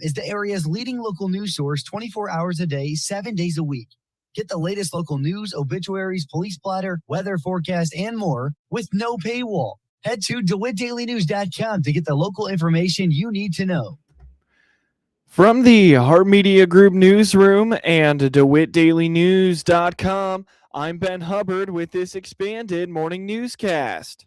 is the area's leading local news source 24 hours a day, 7 days a week. Get the latest local news, obituaries, police splatter, weather forecast, and more with no paywall. Head to DeWittDailyNews.com to get the local information you need to know. From the Heart Media Group newsroom and DeWittDailyNews.com, I'm Ben Hubbard with this expanded morning newscast.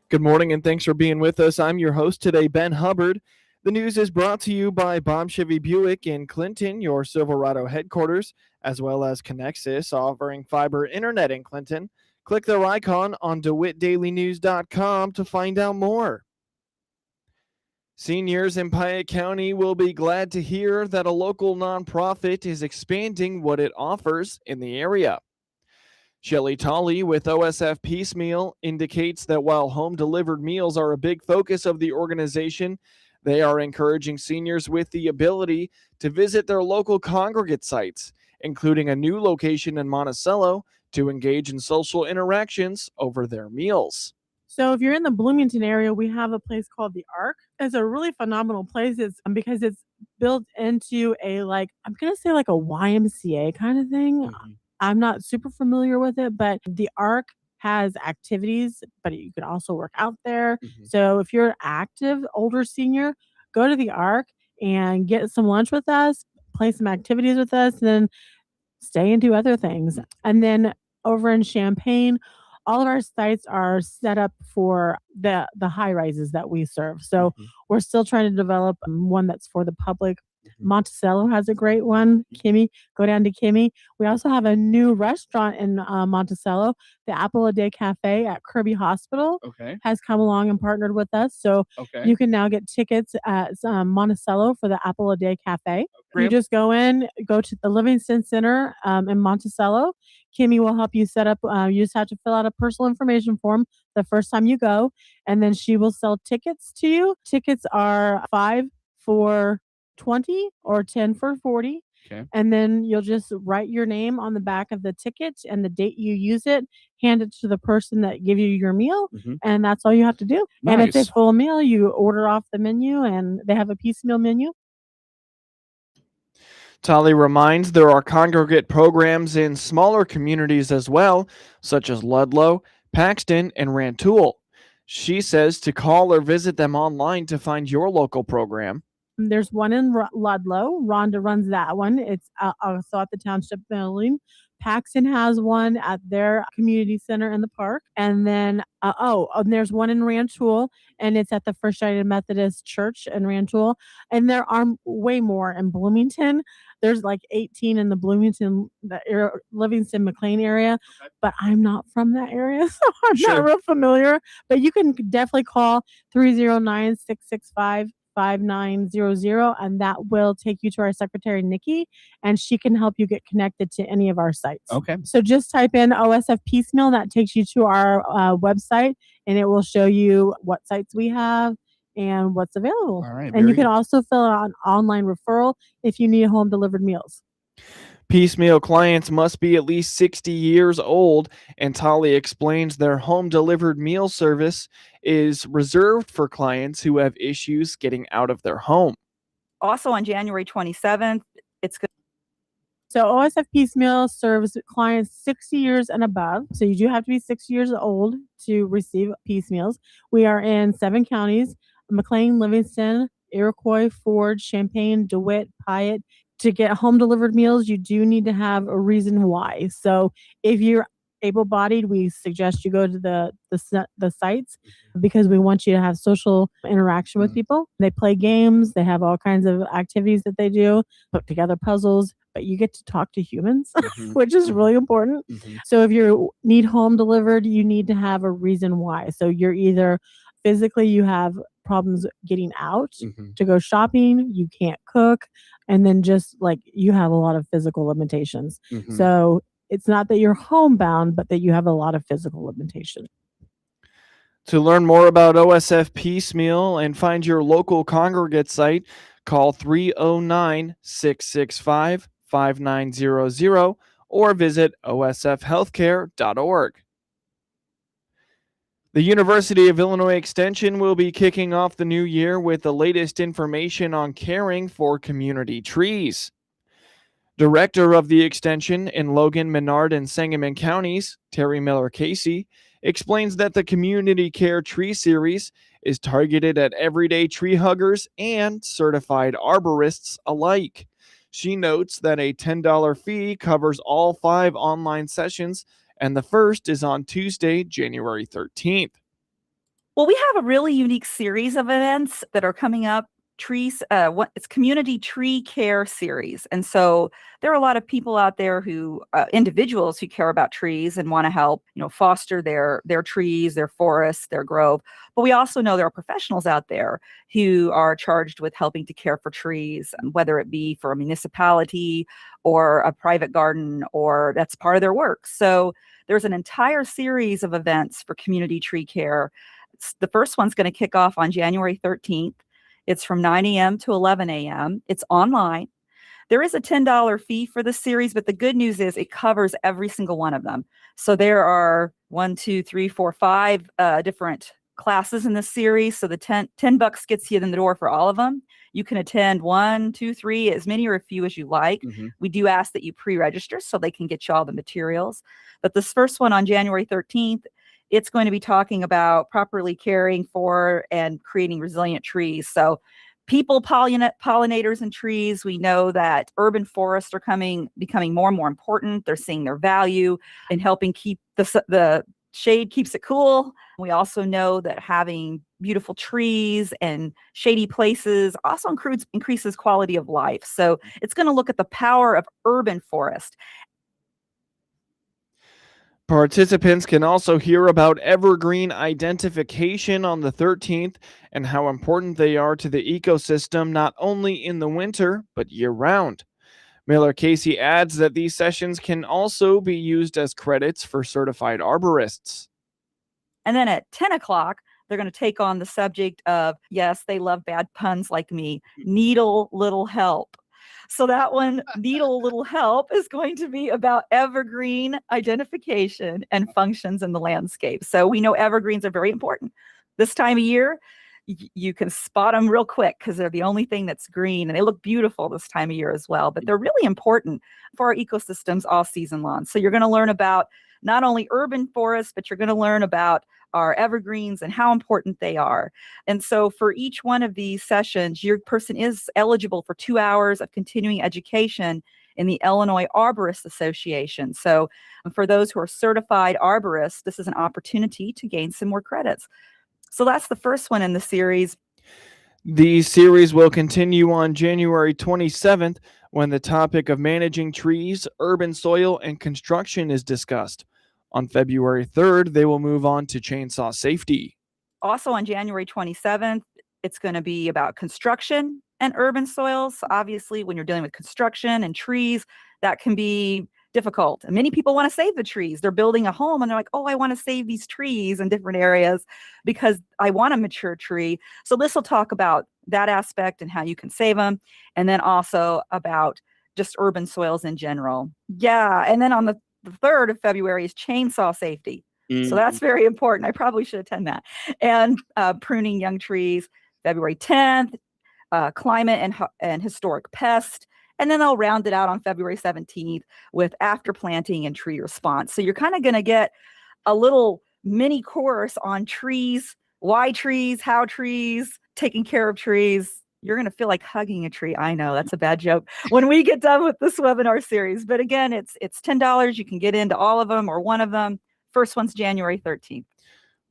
Good morning and thanks for being with us. I'm your host today, Ben Hubbard. The news is brought to you by Bob Chevy Buick in Clinton, your Silverado headquarters, as well as Connexus, offering fiber internet in Clinton. Click their icon on DeWittDailyNews.com to find out more. Seniors in Piatt County will be glad to hear that a local nonprofit is expanding what it offers in the area. Shelley Tolley with OSF Piecemeal indicates that while home-delivered meals are a big focus of the organization, they are encouraging seniors with the ability to visit their local Congregate sites, including a new location in Monticello, to engage in social interactions over their meals. So if you're in the Bloomington area, we have a place called the Ark. It's a really phenomenal place. It's because it's built into a I'm going to say like a YMCA kind of thing. Mm-hmm. I'm not super familiar with it, but the Ark has activities, but you can also work out there. Mm-hmm. So if you're an active older senior, go to the Ark and get some lunch with us, play some activities with us, and then stay and do other things. And then over in Champaign, all of our sites are set up for the high rises that we serve. So we're still trying to develop one that's for the public. Monticello has a great one. Kimmy, go down to Kimmy. We also have a new restaurant in Monticello. The Apple a Day Cafe at Kirby Hospital has come along and partnered with us. So you can now get tickets at Monticello for the Apple a Day Cafe. You just go to the Livingston Center in Monticello. Kimmy will help you set up. You just have to fill out a personal information form the first time you go, and then she will sell tickets to you. Tickets are $5 for $20 or $10 for $40. And then you'll just write your name on the back of the ticket and the date you use it, hand it to the person that give you your meal, and that's all you have to do. Nice. And it's a full meal. You order off the menu, and they have a piecemeal menu. Tolley reminds there are congregate programs in smaller communities as well, such as Ludlow, Paxton, and Rantoul. She says to call or visit them online to find your local program. There's one in Ludlow. Rhonda runs that one. It's also at the Township Building. Paxton has one at their community center in the park. And then, there's one in Rantoul, and it's at the First United Methodist Church in Rantoul. And there are way more in Bloomington. There's like 18 in the Bloomington, Livingston, McLean area. But I'm not from that area, so I'm not real familiar. But you can definitely call 309-665 5900, and that will take you to our secretary, Nikki, and she can help you get connected to any of our sites. So just type in OSF Piecemeal. That takes you to our website, and it will show you what sites we have and what's available. All right, and you can also fill out an online referral if you need home delivered meals. Piecemeal clients must be at least 60 years old, and Tolley explains their home-delivered meal service is reserved for clients who have issues getting out of their home. Also on January 27th, it's good. So OSF Piecemeal serves clients 60 years and above. So you do have to be 6 years old to receive piecemeals. We are in 7 counties: McLean, Livingston, Iroquois, Ford, Champaign, DeWitt, Piatt. To get home delivered meals, you do need to have a reason why. So if you're able-bodied, we suggest you go to the sites because we want you to have social interaction with people. They play games. They have all kinds of activities that they do, put together puzzles, but you get to talk to humans, which is really important. So if you need home delivered, you need to have a reason why. So you're either physically, you have problems getting out to go shopping, you can't cook, and then just like you have a lot of physical limitations. So it's not that you're homebound, but that you have a lot of physical limitations. To learn more about OSF Piecemeal and find your local Congregate site, call 309-665-5900 or visit osfhealthcare.org. The University of Illinois Extension will be kicking off the new year with the latest information on caring for community trees. Director of the Extension in Logan, Menard, and Sangamon counties, Terry Miller-Casey, explains that the Community Care Tree Series is targeted at everyday tree huggers and certified arborists alike. She notes that a $10 fee covers all 5 online sessions, and the first is on Tuesday, January 13th. Well, we have a really unique series of events that are coming up. It's Community Tree Care Series. And so there are a lot of people out there who, individuals who care about trees and want to help, foster their trees, their forests, their grove. But we also know there are professionals out there who are charged with helping to care for trees, whether it be for a municipality or a private garden, or that's part of their work. So there's an entire series of events for community tree care. The first one's going to kick off on January 13th. It's from 9 a.m. to 11 a.m. It's online. There is a $10 fee for the series, but the good news is it covers every single one of them. So there are 5 different classes in this series. So the $10 gets you in the door for all of them. You can attend 1, 2, 3, as many or a few as you like. Mm-hmm. We do ask that you pre-register so they can get you all the materials. But this first one on January 13th, it's going to be talking about properly caring for and creating resilient trees. So people, pollinators, and trees, we know that urban forests are becoming more and more important. They're seeing their value in helping keep the shade keeps it cool. We also know that having beautiful trees and shady places also increases quality of life. So it's going to look at the power of urban forest. Participants can also hear about evergreen identification on the 13th and how important they are to the ecosystem not only in the winter, but year-round. Miller-Casey adds that these sessions can also be used as credits for certified arborists. And then at 10 o'clock, they're going to take on the subject of, yes, they love bad puns like me, needle little help. So that one, needle little help, is going to be about evergreen identification and functions in the landscape. So we know evergreens are very important. This time of year, you can spot them real quick because they're the only thing that's green, and they look beautiful this time of year as well. But they're really important for our ecosystems all season long. So you're going to learn about not only urban forests, but you're going to learn about our evergreens and how important they are. And so for each one of these sessions, your person is eligible for 2 hours of continuing education in the Illinois Arborists Association. So for those who are certified arborists, this is an opportunity to gain some more credits. So that's the first one in the series. The series will continue on January 27th when the topic of managing trees, urban soil, and construction is discussed. On February 3rd, they will move on to chainsaw safety. Also on January 27th, it's going to be about construction and urban soils. Obviously, when you're dealing with construction and trees, that can be difficult. And many people want to save the trees. They're building a home and they're like, oh, I want to save these trees in different areas because I want a mature tree. So this will talk about that aspect and how you can save them. And then also about just urban soils in general. Yeah. And then on the 3rd of February is chainsaw safety. So that's very important. I probably should attend that. And pruning young trees, February 10th, climate and historic pest. And then they'll round it out on February 17th with after planting and tree response. So you're kind of going to get a little mini course on trees, why trees, how trees, taking care of trees. You're going to feel like hugging a tree. I know that's a bad joke when we get done with this webinar series. But again, it's $10. You can get into all of them or one of them. First one's January 13th.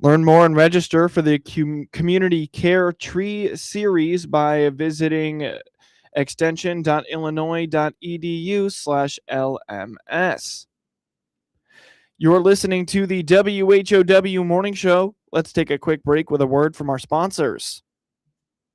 Learn more and register for the Community Care Tree Series by visiting extension.illinois.edu/LMS. You're listening to the WHOW Morning Show. Let's take a quick break with a word from our sponsors.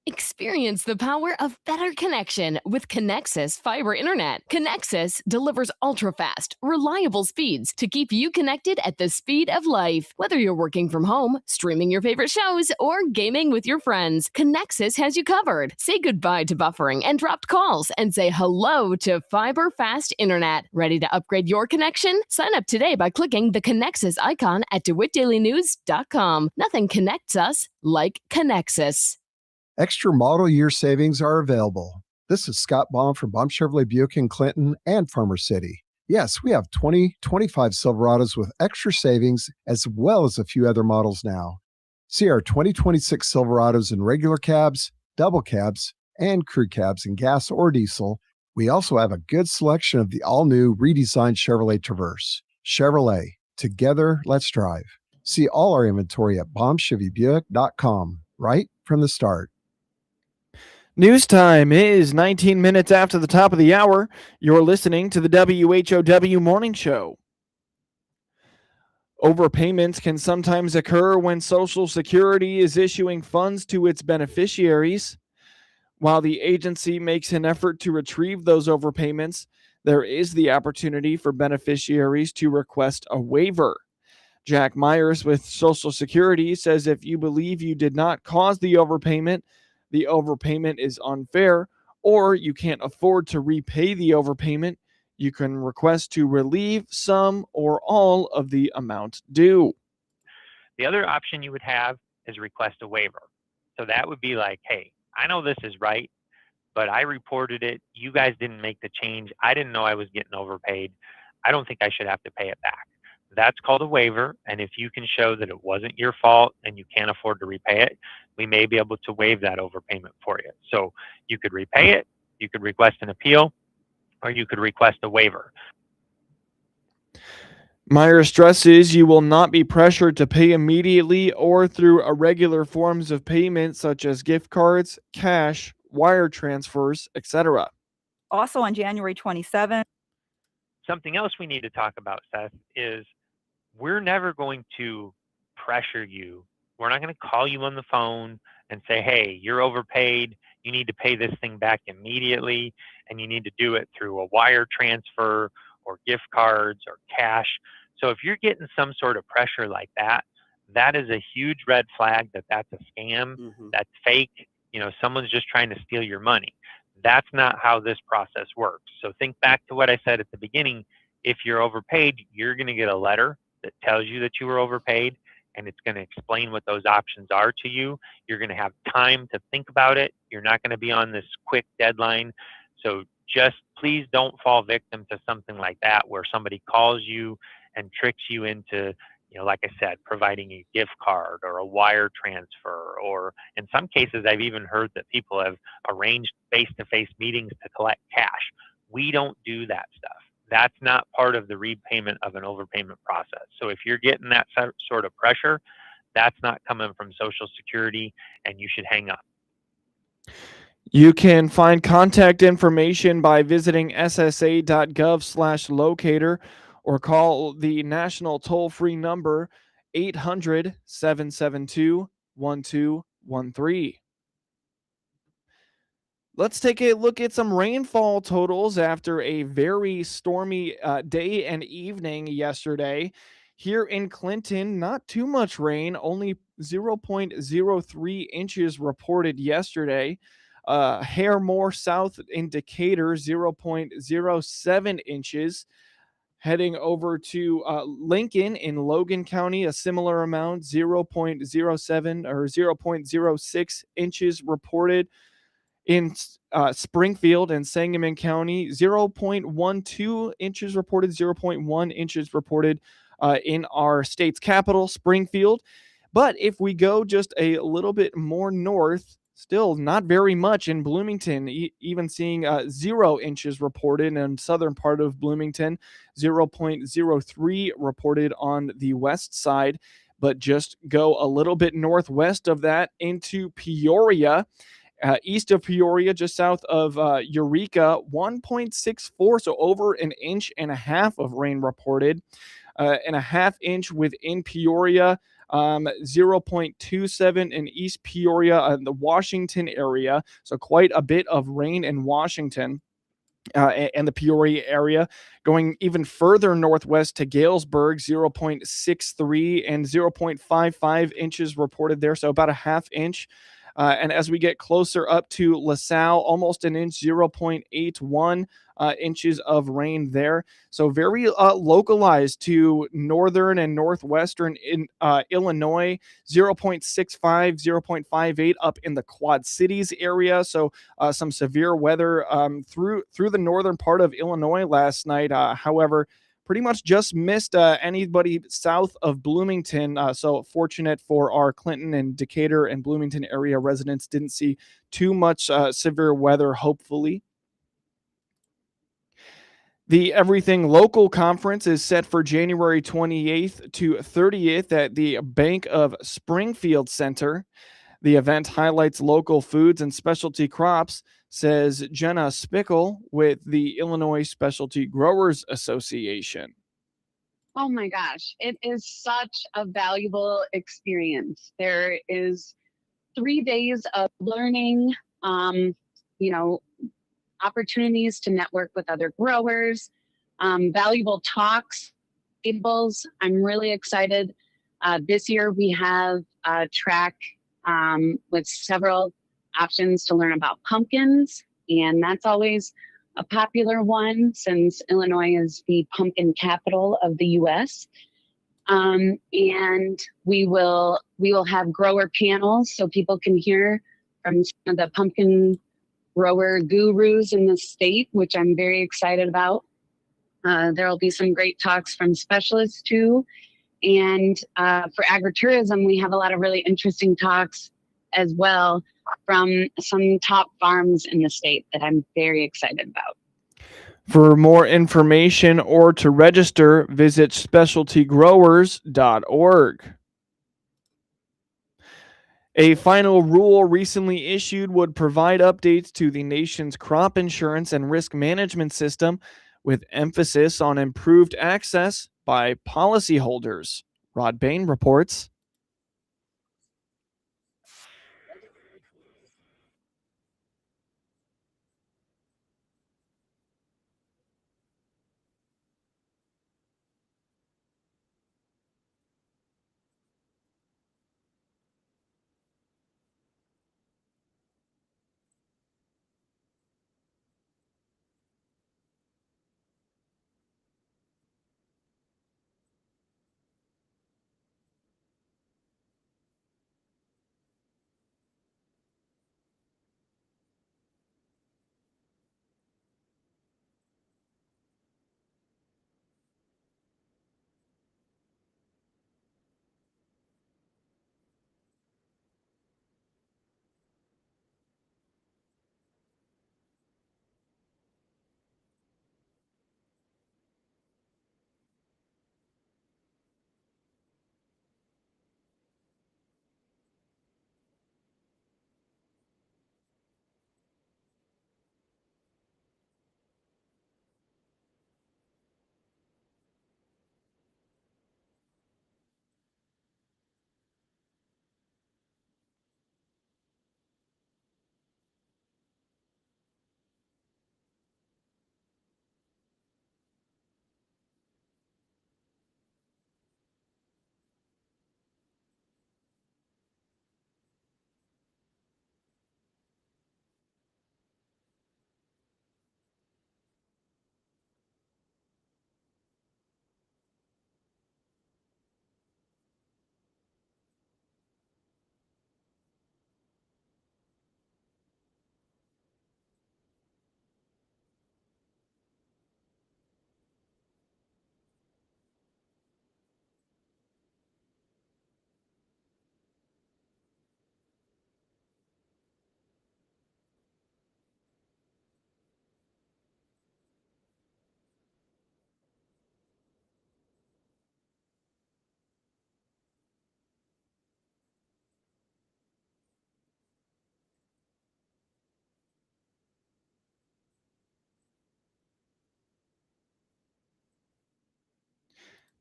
Experience the power of better connection with Connexus Fiber Internet. Connexus delivers ultra-fast, reliable speeds to keep you connected at the speed of life. Whether you're working from home, streaming your favorite shows, or gaming with your friends, Connexus has you covered. Say goodbye to buffering and dropped calls and say hello to fiber fast internet. Ready to upgrade your connection? Sign up today by clicking the Connexus icon at DeWittDailyNews.com. Nothing connects us like Connexus. Extra model year savings are available. This is Scott Baum from Baum Chevrolet Buick in Clinton and Farmer City. Yes, we have 2025 Silverados with extra savings as well as a few other models now. See our 2026 Silverados in regular cabs, double cabs, and crew cabs in gas or diesel. We also have a good selection of the all-new redesigned Chevrolet Traverse. Chevrolet, together, let's drive. See all our inventory at BaumChevyBuick.com right from the start. News time is 19 minutes after the top of the hour. You're listening to the WHOW Morning Show. Overpayments can sometimes occur when Social Security is issuing funds to its beneficiaries. While the agency makes an effort to retrieve those overpayments, there is the opportunity for beneficiaries to request a waiver. Jack Myers with Social Security says if you believe you did not cause the overpayment is unfair, or you can't afford to repay the overpayment, you can request to relieve some or all of the amount due. The other option you would have is request a waiver. So that would be like, hey, I know this is right, but I reported it. You guys didn't make the change. I didn't know I was getting overpaid. I don't think I should have to pay it back. That's called a waiver, and if you can show that it wasn't your fault and you can't afford to repay it, we may be able to waive that overpayment for you. So you could repay it, you could request an appeal, or you could request a waiver. Myers stresses you will not be pressured to pay immediately or through irregular forms of payment such as gift cards, cash, wire transfers, etc. Also on January 27th. Something else we need to talk about, Seth, is we're never going to pressure you. We're not going to call you on the phone and say, hey, you're overpaid. You need to pay this thing back immediately, and you need to do it through a wire transfer or gift cards or cash. So if you're getting some sort of pressure like that, that is a huge red flag that that's a scam, that's fake. Someone's just trying to steal your money. That's not how this process works. So think back to what I said at the beginning. If you're overpaid, you're going to get a letter that tells you that you were overpaid, and it's going to explain what those options are to you. You're going to have time to think about it. You're not going to be on this quick deadline. So just please don't fall victim to something like that where somebody calls you and tricks you into, like I said, providing a gift card or a wire transfer, or in some cases, I've even heard that people have arranged face-to-face meetings to collect cash. We don't do that stuff. That's not part of the repayment of an overpayment process. So if you're getting that sort of pressure, that's not coming from Social Security, and you should hang up. You can find contact information by visiting ssa.gov/locator or call the national toll-free number 800-772-1213. Let's take a look at some rainfall totals after a very stormy day and evening yesterday. Here in Clinton, not too much rain, only 0.03 inches reported yesterday. Hair more south in Decatur, 0.07 inches. Heading over to Lincoln in Logan County, a similar amount, 0.07 or 0.06 inches reported. In Springfield and Sangamon County, 0.12 inches reported, 0.1 inches reported in our state's capital, Springfield. But if we go just a little bit more north, still not very much in Bloomington, even seeing 0 inches reported in southern part of Bloomington, 0.03 reported on the west side. But just go a little bit northwest of that into Peoria. East of Peoria, just south of Eureka, 1.64, so over an inch and a half of rain reported. And a half inch within Peoria, 0.27 in East Peoria in the Washington area. So quite a bit of rain in Washington. And the Peoria area. Going even further northwest to Galesburg, 0.63 and 0.55 inches reported there, so about a half inch. And as we get closer up to LaSalle, almost an inch, 0.81 inches of rain there. So very localized to northern and northwestern in Illinois, 0.65, 0.58 up in the Quad Cities area. So some severe weather through the northern part of Illinois last night. However, pretty much just missed anybody south of Bloomington. So fortunate for our Clinton and Decatur and Bloomington area residents, didn't see too much severe weather, hopefully. The Everything Local Conference is set for January 28th to 30th at the Bank of Springfield Center. The event highlights local foods and specialty crops, says Jenna Spickle with the Illinois Specialty Growers Association. Oh my gosh, it is such a valuable experience. There is 3 days of learning, opportunities to network with other growers, valuable talks, tables. I'm really excited. This year we have a track with several options to learn about pumpkins, and that's always a popular one since Illinois is the pumpkin capital of the U.S. And we will have grower panels so people can hear from some of the pumpkin grower gurus in the state, which I'm very excited about. There will be some great talks from specialists too. And for agritourism, we have a lot of really interesting talks as well from some top farms in the state that I'm very excited about. For more information or to register, visit specialtygrowers.org. A final rule recently issued would provide updates to the nation's crop insurance and risk management system with emphasis on improved access by policyholders. Rod Bain reports.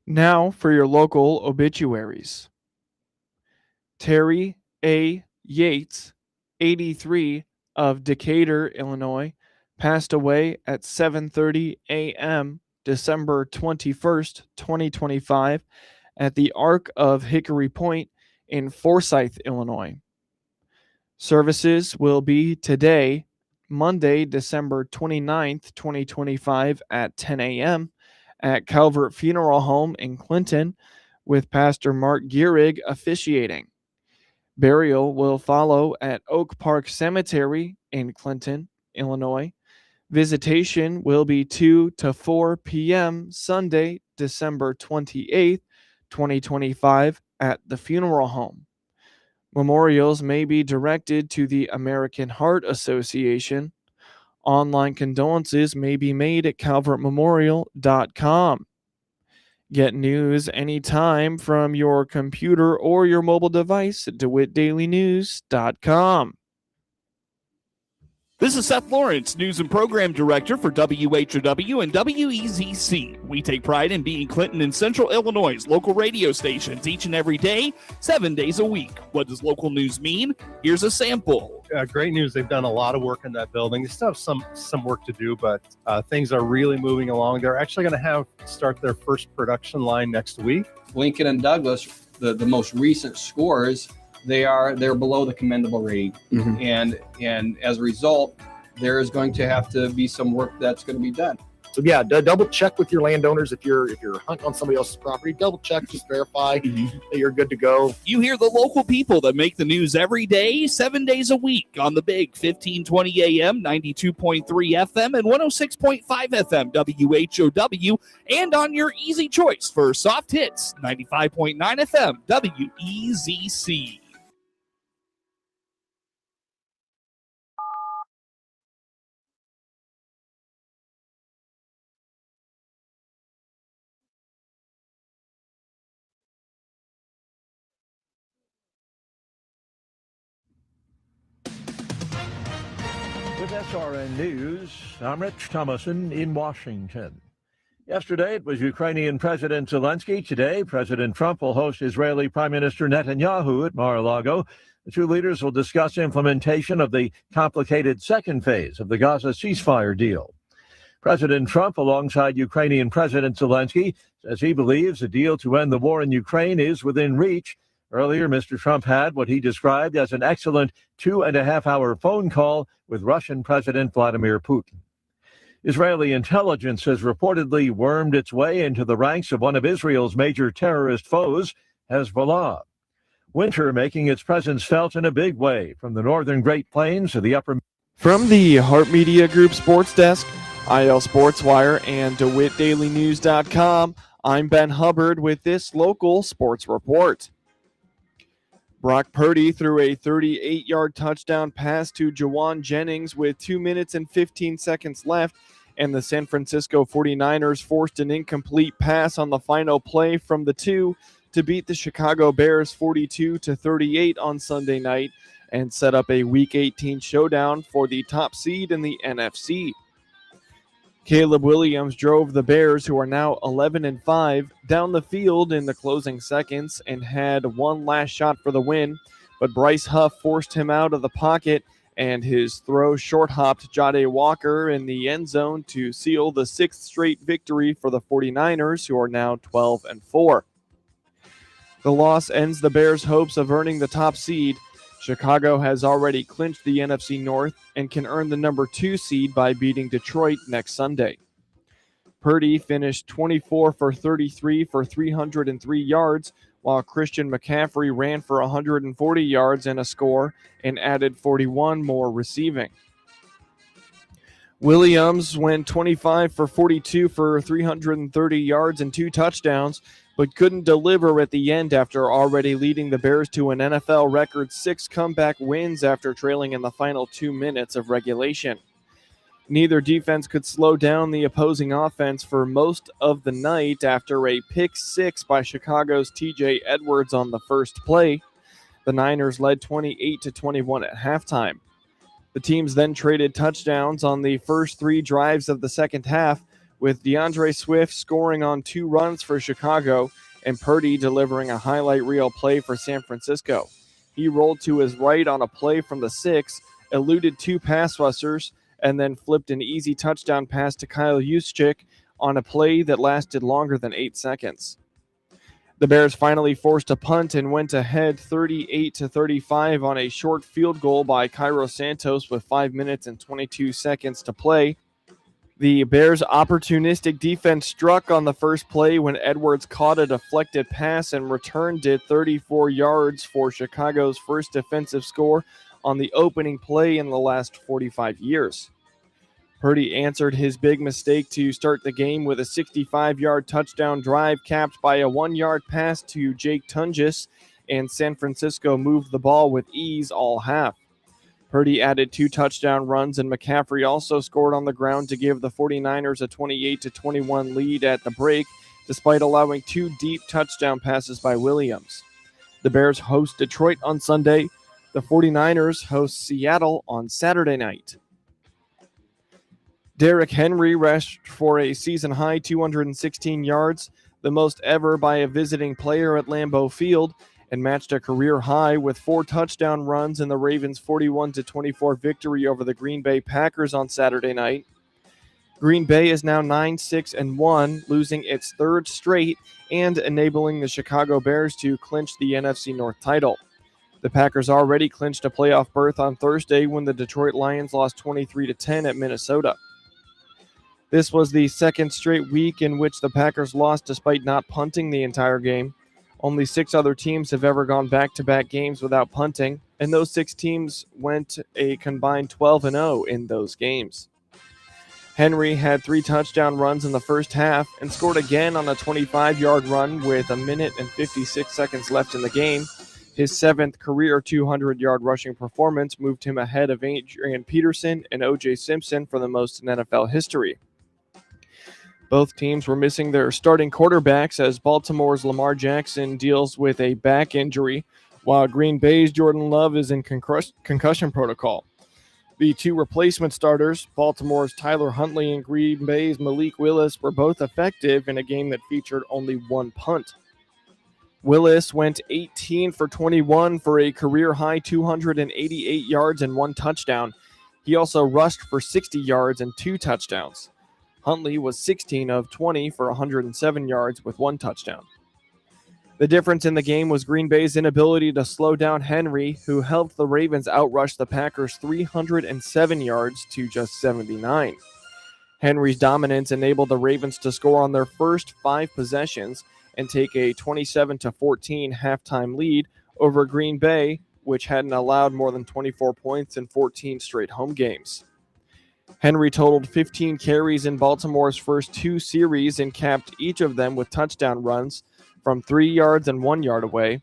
Now for your local obituaries. Terry A. Yates, 83, of Decatur, Illinois, passed away at 7:30 a.m. December 21st, 2025, at the Ark of Hickory Point in Forsyth, Illinois. Services will be today, Monday, December 29th, 2025, at 10 a.m. at Calvert Funeral Home in Clinton, with Pastor Mark Gehrig officiating. Burial will follow at Oak Park Cemetery in Clinton, Illinois. Visitation will be 2 to 4 p.m. Sunday, December 28th, 2025, at the funeral home. Memorials may be directed to the American Heart Association. Online condolences may be made at calvertmemorial.com. Get news anytime from your computer or your mobile device at DeWittDailyNews.com. This is Seth Lawrence, News and Program Director for WHOW and WEZC. We take pride in being Clinton and Central Illinois' local radio stations each and every day, 7 days a week. What does local news mean? Here's a sample. Great news. They've done a lot of work in that building. They still have some work to do, but things are really moving along. They're actually going to start their first production line next week. Lincoln and Douglas, the most recent scores, they're below the commendable rating, and as a result, there is going to have to be some work that's going to be done. So yeah, double check with your landowners if you're hunting on somebody else's property. Double check, just verify that you're good to go. You hear the local people that make the news every day, 7 days a week on the big 1520 AM, 92.3 FM, and 106.5 FM WHOW, and on your easy choice for soft hits, 95.9 FM WEZC. With SRN News, I'm Rich Thomason in Washington. Yesterday, it was Ukrainian President Zelensky. Today, President Trump will host Israeli Prime Minister Netanyahu at Mar-a-Lago. The two leaders will discuss implementation of the complicated second phase of the Gaza ceasefire deal. President Trump, alongside Ukrainian President Zelensky, says he believes a deal to end the war in Ukraine is within reach. Earlier, Mr. Trump had what he described as an excellent 2.5-hour phone call with Russian President Vladimir Putin. Israeli intelligence has reportedly wormed its way into the ranks of one of Israel's major terrorist foes, Hezbollah. Winter making its presence felt in a big way from the northern Great Plains to the upper... From the Hart Media Group Sports Desk, IL Sports Wire, and DeWittDailyNews.com, I'm Ben Hubbard with this local sports report. Brock Purdy threw a 38-yard touchdown pass to Jawan Jennings with 2 minutes and 15 seconds left, and the San Francisco 49ers forced an incomplete pass on the final play from the 2 to beat the Chicago Bears 42-38 on Sunday night and set up a Week 18 showdown for the top seed in the NFC. Caleb Williams drove the Bears, who are now 11-5, down the field in the closing seconds and had one last shot for the win, but Bryce Huff forced him out of the pocket, and his throw short-hopped Jade Walker in the end zone to seal the sixth straight victory for the 49ers, who are now 12-4. The loss ends the Bears' hopes of earning the top seed. Chicago has already clinched the NFC North and can earn the number 2 seed by beating Detroit next Sunday. Purdy finished 24 for 33 for 303 yards, while Christian McCaffrey ran for 140 yards and a score and added 41 more receiving. Williams went 25 for 42 for 330 yards and 2 touchdowns, but couldn't deliver at the end after already leading the Bears to an NFL record 6 comeback wins after trailing in the final 2 minutes of regulation. Neither defense could slow down the opposing offense for most of the night after a pick 6 by Chicago's TJ Edwards on the first play. The Niners led 28-21 at halftime. The teams then traded touchdowns on the first 3 drives of the second half, with DeAndre Swift scoring on 2 runs for Chicago and Purdy delivering a highlight reel play for San Francisco. He rolled to his right on a play from the 6, eluded 2 pass rushers, and then flipped an easy touchdown pass to Kyle Juszczyk on a play that lasted longer than 8 seconds. The Bears finally forced a punt and went ahead 38-35 on a short field goal by Cairo Santos with 5 minutes and 22 seconds to play. The Bears' opportunistic defense struck on the first play when Edwards caught a deflected pass and returned it 34 yards for Chicago's first defensive score on the opening play in the last 45 years. Purdy answered his big mistake to start the game with a 65-yard touchdown drive capped by a 1-yard pass to Jake Tunges, and San Francisco moved the ball with ease all half. Purdy added 2 touchdown runs, and McCaffrey also scored on the ground to give the 49ers a 28-21 lead at the break, despite allowing 2 deep touchdown passes by Williams. The Bears host Detroit on Sunday. The 49ers host Seattle on Saturday night. Derrick Henry rushed for a season-high 216 yards, the most ever by a visiting player at Lambeau Field, and matched a career high with 4 touchdown runs in the Ravens' 41-24 victory over the Green Bay Packers on Saturday night. Green Bay is now 9-6-1, losing its 3rd straight and enabling the Chicago Bears to clinch the NFC North title. The Packers already clinched a playoff berth on Thursday when the Detroit Lions lost 23-10 at Minnesota. This was the 2nd straight week in which the Packers lost despite not punting the entire game. Only 6 other teams have ever gone back-to-back games without punting, and those 6 teams went a combined 12-0 in those games. Henry had 3 touchdown runs in the first half and scored again on a 25-yard run with 1 minute and 56 seconds left in the game. His 7th career 200-yard rushing performance moved him ahead of Adrian Peterson and O.J. Simpson for the most in NFL history. Both teams were missing their starting quarterbacks as Baltimore's Lamar Jackson deals with a back injury, while Green Bay's Jordan Love is in concussion protocol. The 2 replacement starters, Baltimore's Tyler Huntley and Green Bay's Malik Willis, were both effective in a game that featured only 1 punt. Willis went 18 for 21 for a career-high 288 yards and 1 touchdown. He also rushed for 60 yards and 2 touchdowns. Huntley was 16 of 20 for 107 yards with 1 touchdown. The difference in the game was Green Bay's inability to slow down Henry, who helped the Ravens outrush the Packers 307 yards to just 79. Henry's dominance enabled the Ravens to score on their first 5 possessions and take a 27-14 halftime lead over Green Bay, which hadn't allowed more than 24 points in 14 straight home games. Henry totaled 15 carries in Baltimore's first 2 series and capped each of them with touchdown runs from 3 yards and 1 yard away.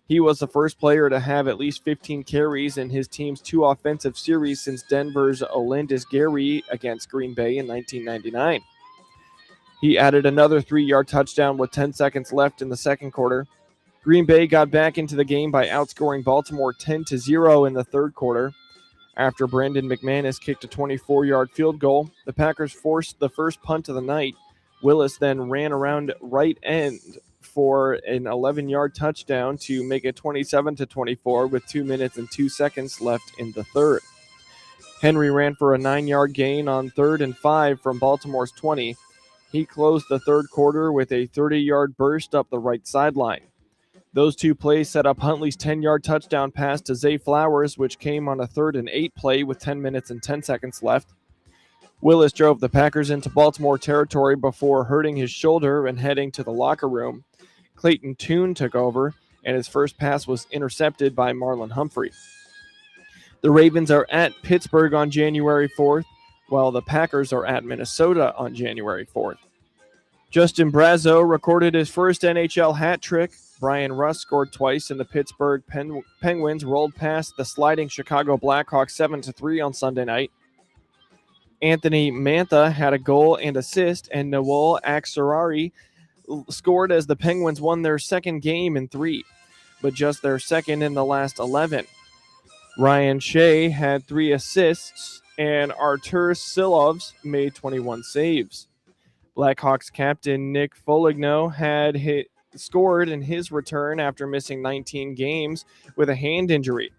He was the first player to have at least 15 carries in his team's 2 offensive series since Denver's Olandis Gary against Green Bay in 1999. He added another 3-yard touchdown with 10 seconds left in the second quarter. Green Bay got back into the game by outscoring Baltimore 10-0 in the third quarter. After Brandon McManus kicked a 24-yard field goal, the Packers forced the first punt of the night. Willis then ran around right end for an 11-yard touchdown to make it 27-24 with 2 minutes and 2 seconds left in the third. Henry ran for a 9-yard gain on 3rd and 5 from Baltimore's 20. He closed the third quarter with a 30-yard burst up the right sideline. Those 2 plays set up Huntley's 10-yard touchdown pass to Zay Flowers, which came on a 3rd and 8 play with 10 minutes and 10 seconds left. Willis drove the Packers into Baltimore territory before hurting his shoulder and heading to the locker room. Clayton Tune took over, and his first pass was intercepted by Marlon Humphrey. The Ravens are at Pittsburgh on January 4th, while the Packers are at Minnesota on January 4th. Justin Brazeau recorded his first NHL hat trick. Brian Russ scored twice, and the Pittsburgh Penguins rolled past the sliding Chicago Blackhawks 7-3 on Sunday night. Anthony Mantha had a goal and assist, and Noel Axarari scored as the Penguins won their second game in 3, but just their second in the last 11. Ryan Shea had 3 assists, and Artur Silovs made 21 saves. Blackhawks captain Nick Foligno had scored in his return after missing 19 games with a hand injury.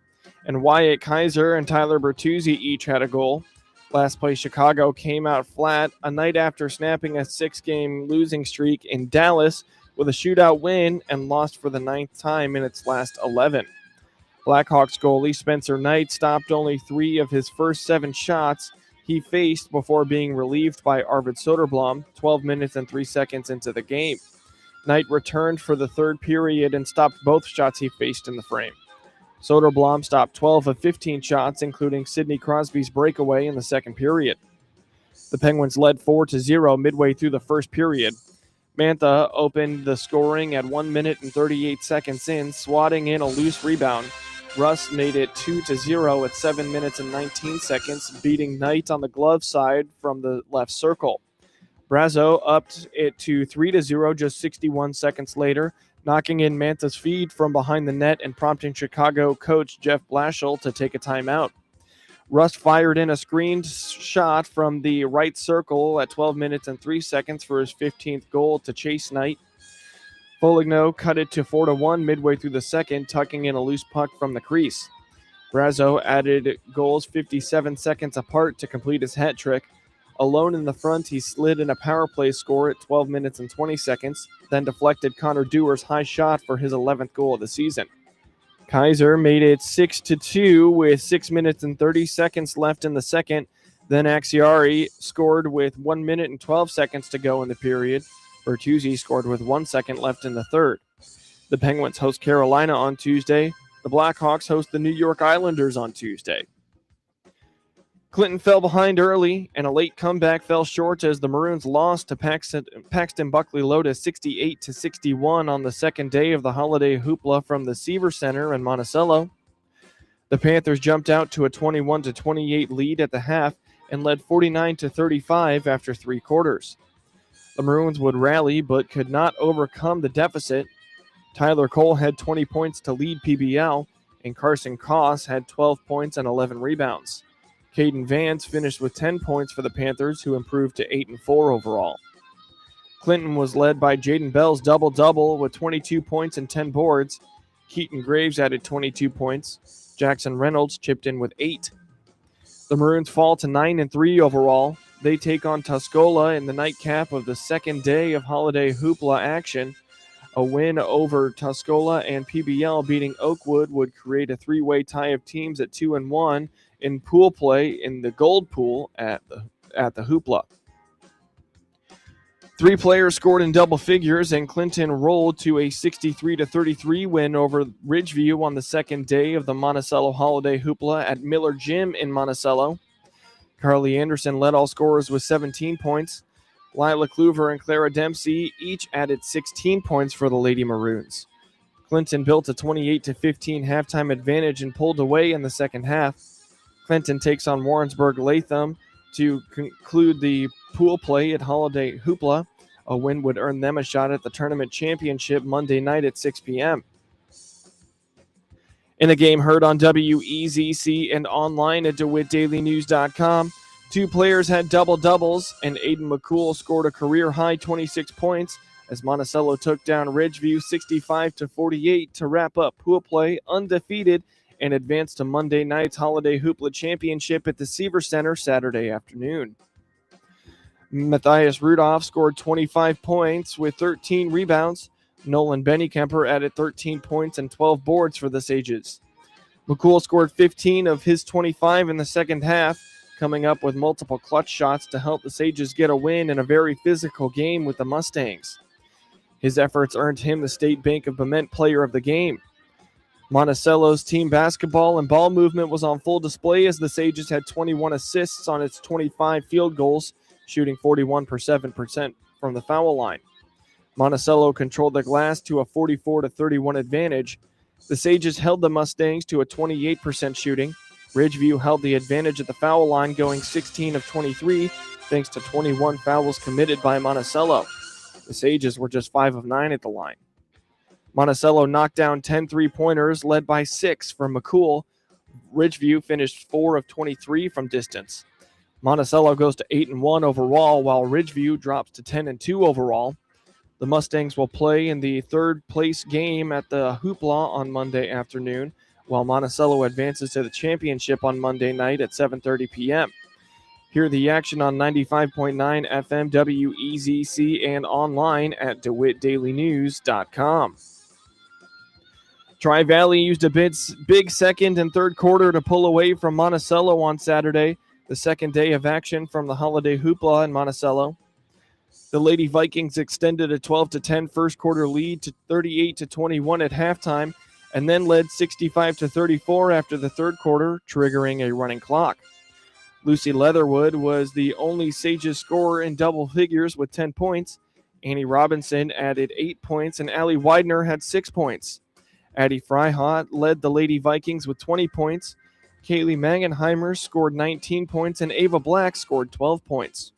And Wyatt Kaiser and Tyler Bertuzzi each had a goal. Last place Chicago came out flat a night after snapping a 6-game losing streak in Dallas with a shootout win and lost for the 9th time in its last 11. Blackhawks goalie Spencer Knight stopped only 3 of his first 7 shots he faced before being relieved by Arvid Soderblom 12 minutes and 3 seconds into the game. Knight returned for the third period and stopped both shots he faced in the frame. Soderblom stopped 12 of 15 shots, including Sidney Crosby's breakaway in the second period. The Penguins led 4-0 midway through the first period. Mantha opened the scoring at 1 minute and 38 seconds in, swatting in a loose rebound. Russ made it 2-0 at 7 minutes and 19 seconds, beating Knight on the glove side from the left circle. Brazo upped it to 3-0 just 61 seconds later, knocking in Mantha's feed from behind the net and prompting Chicago coach Jeff Blashill to take a timeout. Russ fired in a screened shot from the right circle at 12 minutes and 3 seconds for his 15th goal to chase Knight. Foligno cut it to 4-1 midway through the second, tucking in a loose puck from the crease. Brazo added goals 57 seconds apart to complete his hat trick. Alone in the front, he slid in a power play score at 12 minutes and 20 seconds, then deflected Connor Dewar's high shot for his 11th goal of the season. Kaiser made it 6-2 with 6 minutes and 30 seconds left in the second. Then Axiari scored with 1 minute and 12 seconds to go in the period. Bertuzzi scored with 1 second left in the third. The Penguins host Carolina on Tuesday. The Blackhawks host the New York Islanders on Tuesday. Clinton fell behind early, and a late comeback fell short as the Maroons lost to Paxton Buckley Lotus 68-61 on the second day of the holiday hoopla from the Seaver Center in Monticello. The Panthers jumped out to a 21-28 lead at the half and led 49-35 after 3 quarters. The Maroons would rally but could not overcome the deficit. Tyler Cole had 20 points to lead PBL, and Carson Koss had 12 points and 11 rebounds. Caden Vance finished with 10 points for the Panthers, who improved to 8-4 overall. Clinton was led by Jaden Bell's double-double with 22 points and 10 boards. Keaton Graves added 22 points. Jackson Reynolds chipped in with 8. The Maroons fall to 9-3 overall. They take on Tuscola in the nightcap of the second day of holiday hoopla action. A win over Tuscola and PBL beating Oakwood would create a 3-way tie of teams at 2-1 in pool play in the gold pool at the hoopla. 3 players scored in double figures, and Clinton rolled to a 63-33 win over Ridgeview on the second day of the Monticello Holiday Hoopla at Miller Gym in Monticello. Carly Anderson led all scorers with 17 points. Lila Kluver and Clara Dempsey each added 16 points for the Lady Maroons. Clinton built a 28-15 halftime advantage and pulled away in the second half. Clinton takes on Warrensburg Latham to conclude the pool play at Holiday Hoopla. A win would earn them a shot at the tournament championship Monday night at 6 p.m. In a game heard on WEZC and online at DeWittDailyNews.com, 2 players had double-doubles, and Aiden McCool scored a career-high 26 points as Monticello took down Ridgeview 65-48 to wrap up pool play undefeated and advance to Monday night's Holiday Hoopla Championship at the Seaver Center Saturday afternoon. Matthias Rudolph scored 25 points with 13 rebounds. Nolan Bennykemper added 13 points and 12 boards for the Sages. McCool scored 15 of his 25 in the second half, coming up with multiple clutch shots to help the Sages get a win in a very physical game with the Mustangs. His efforts earned him the State Bank of Bement Player of the Game. Monticello's team basketball and ball movement was on full display as the Sages had 21 assists on its 25 field goals, shooting 41% from the foul line. Monticello controlled the glass to a 44-31 advantage. The Sages held the Mustangs to a 28% shooting. Ridgeview held the advantage at the foul line, going 16 of 23, thanks to 21 fouls committed by Monticello. The Sages were just 5 of 9 at the line. Monticello knocked down 10 3-pointers, led by 6 from McCool. Ridgeview finished 4 of 23 from distance. Monticello goes to 8-1 overall, while Ridgeview drops to 10-2 overall. The The Mustangs will play in the third place game at the Hoopla on Monday afternoon, while Monticello advances to the championship on Monday night at 7:30 p.m. Hear the action on 95.9 FM WEZC and online at DeWittDailyNews.com. Tri-Valley used a big second and third quarter to pull away from Monticello on Saturday, the second day of action from the Holiday Hoopla in Monticello. The Lady Vikings extended a 12-10 first quarter lead to 38-21 at halftime, and then led 65-34 after the third quarter, triggering a running clock. Lucy Leatherwood was the only Sages scorer in double figures with 10 points. Annie Robinson added 8 points, and Allie Widener had 6 points. Addie Fryhot led the Lady Vikings with 20 points. Kaylee Mangenheimer scored 19 points, and Ava Black scored 12 points.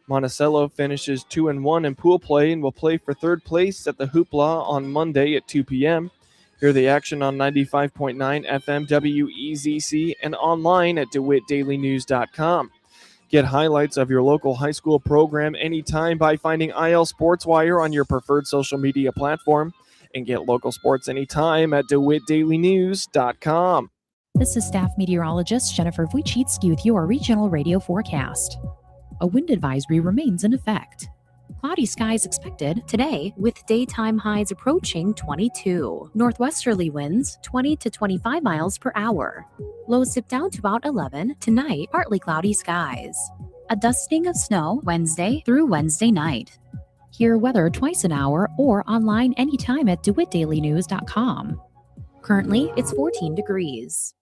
Monticello finishes 2-1 in pool play and will play for third place at the Hoopla on Monday at 2 p.m. Hear the action on 95.9 FM WEZC and online at DeWittDailyNews.com. Get highlights of your local high school program anytime by finding IL SportsWire on your preferred social media platform, and get local sports anytime at DeWittDailyNews.com. This is staff meteorologist Jennifer Wojcicki with your regional radio forecast. A wind advisory remains in effect. Cloudy skies expected today with daytime highs approaching 22. Northwesterly winds 20 to 25 miles per hour. Lows dip down to about 11. Tonight, partly cloudy skies. A dusting of snow Wednesday through Wednesday night. Hear weather twice an hour or online anytime at DeWittDailyNews.com. Currently, it's 14 degrees.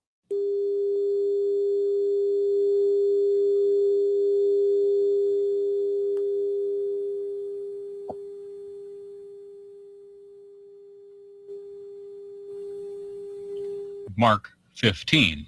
Mark 15